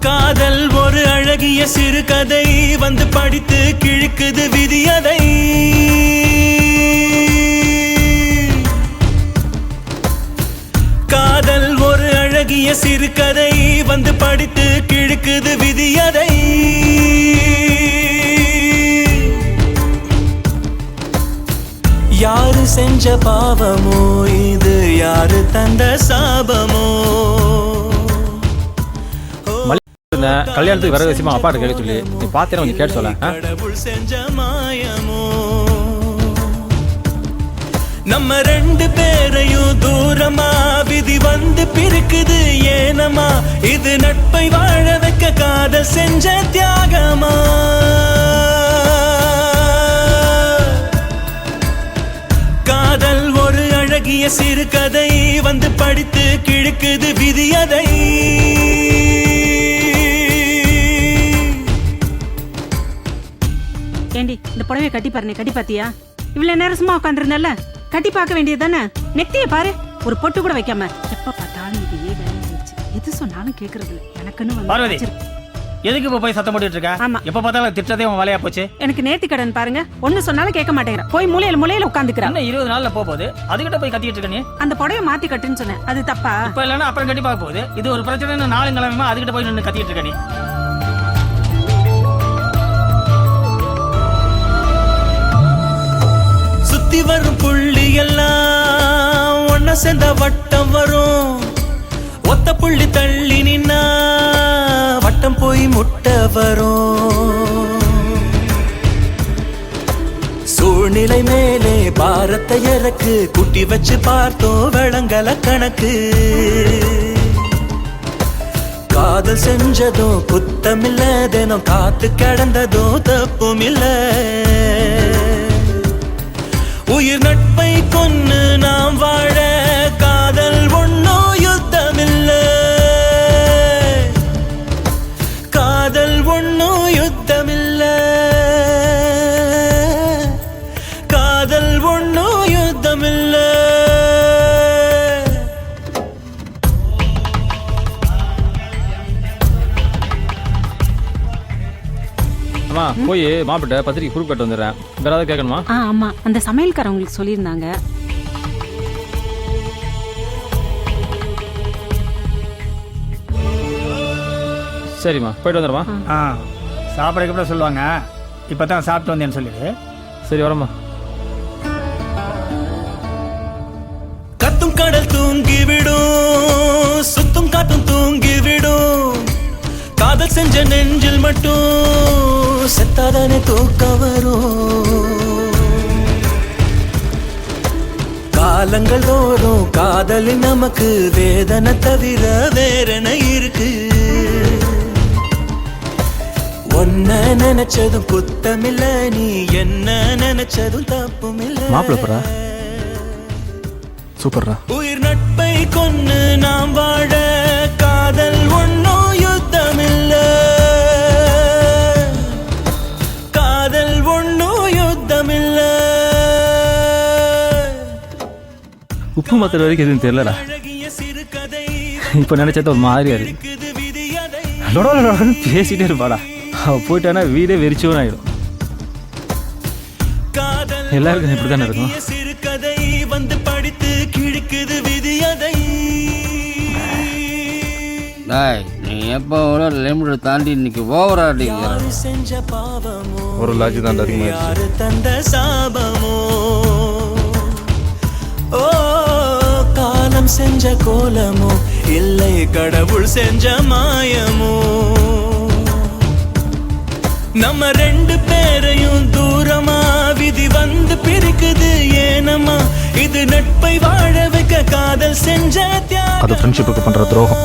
காதல் ஒரு அழகிய சிறுகதை வந்து படித்து கிழிக்குது விதியதை. காதல் ஒரு அழகிய சிறுகதை வந்து படித்து கிழிக்குது விதியதை. யாரு செஞ்ச பாவமோ இது, யாரு தந்த சாபமோ? கல்யாணத்துக்கு வர விஷயமா அப்பா கேட்க சொல்லி நீ பார்த்தேன்னு கொஞ்சம் கேட்டு சொல்ல. கடவுள் செஞ்ச மாயமோ நம்ம ரெண்டு பேரையும் தூரமா விதி வந்து பிரிக்குது ஏனமா? இது நட்பை வாழ வைக்க காதல் செஞ்ச தியாகமா? காதல் ஒரு அழகிய சிறுகதை வந்து படித்து கிழிக்குது விதியதை. ஏண்டி இந்த புடவைய கட்டி பாரு, கட்டி பாத்தியா? இவ்வளவு நேரம் சும்மா உட்காந்துருந்தல, கட்டி பார்க்க வேண்டியது தானே. நெத்திய பாரு, ஒரு பொட்டு கூட வைக்காம எப்ப பார்த்தாலும் இதையே வேலையாச்சு. எது சொன்னாலும் கேக்குறது இல்ல. எனக்குன்னு பார்வதி, எதுக்கு இப்ப போய் சத்தம் போட்டுட்டு இருக்க? ஆமா, எப்ப பார்த்தாலும் திட்டதே உன் வேலையா போச்சு. எனக்கு நேர்த்தி கடன் பாருங்க, ஒண்ணு சொன்னாலும் கேட்க மாட்டேங்கிற. போய் மூலையில உட்காந்துக்கிறான். 20 நாள்ல போகுது, அதுகிட்ட போய் கத்திட்டு இருக்க நீ. அந்த புடவைய மாத்தி கட்டுன்னு சொன்னேன், அது தப்பா? இப்ப இல்லன்னா அப்புறம் கட்டி பார்க்க போகுது. இது ஒரு பிரச்சனை, நாலு கிழமையுமா அதுகிட்ட போய் நின்று கத்திட்டு இருக்க நீ. சுத்தி வரும் புள்ளி எல்லாம் ஒன்ன சேர்ந்த வட்டம் வரும். ஒத்த புள்ளி தள்ளி நின்னா வட்டம் போய் முட்டை வரும். சூழ்நிலை மேலே பாரத்தை இறக்கு, குட்டி வச்சு பார்த்தோம் விளங்கல கணக்கு. காதல் செஞ்சதும் குத்தமில்ல, தினம் காத்து கிடந்ததும் தப்பும் இல்ல. உயிர் நட்பை கொன்னு நாம் வாழ காதல் ஒன்னோ யுத்தமில்ல. காதல் ஒன்னோ யுத்தமில்ல. காதல் ஒன்னோ யுத்தமில்ல. அம்மா போய் மாப்பிட்ட பத்திரிக்கை குரூப் கட்டு வந்துடுறேன். வேற ஏதாவது கேட்கணுமா? ஆமா, அந்த சமையல்காரவங்களுக்கு சொல்லியிருந்தாங்க. சரிம்மா, போயிட்டு வந்துடுமா? சாப்பிட்றதுக்கு கூட சொல்லுவாங்க. இப்பதான் சாப்பிட்டு வந்தேன்னு சொல்லிடு. சரி, வரம்மா. கத்தும் கடல் தூங்கி விடும், சுத்தும் காத்தும் தூங்கி விடும். காதல் செஞ்ச நெஞ்சில் மட்டும் செத்தாதானே தூக்க வரும். காலங்கள் தோறும் காதலில் நமக்கு வேதனை தவிர வேறென இருக்கு. ஒன்ன நினைச்சதும் குத்தமில்ல, நீ என்ன நினைச்சதும் தப்பும் இல்ல. மாப்பிள்ளை சூப்பர்ரா. உயிர் நட்பை கொன்னு நாம் வாழ காதல் ஒன்னோ யுத்தமில்ல. காதல் ஒன்னோ யுத்தமில்ல. உப்பு மாத்திர வரைக்கும் எதுவும் தெரியலடா. இப்ப நினைச்சது ஒரு மாதிரியா இருக்கு. பேசிட்டே இருப்பாடா. அவ போயிட்டானா வீடே வெறிச்சோன்னு ஆயிடும். எல்லாருக்கும் இப்படித்தானே இருக்கும். சிறுகதை வந்து படித்து கிழிக்குது விதியதை. நீ எப்போ லிமிட் தாண்டி இன்னைக்கு ஓவரா செஞ்ச பாவமோ ஒரு லாஜி தான் யாரு தந்த சாபமோ? ஓ காலம் செஞ்ச கோலமோ இல்லை கடவுள் செஞ்ச மாயமோ? நம்ம ரெண்டு பேரையும் தூரமா விதி வந்து பிரிக்குது ஏனமா? இது நட்பை வாழ வைக்க காதல் செஞ்ச தியாகம். அது ஃப்ரெண்ட்ஷிப்புக்கு பண்ற துரோகம்.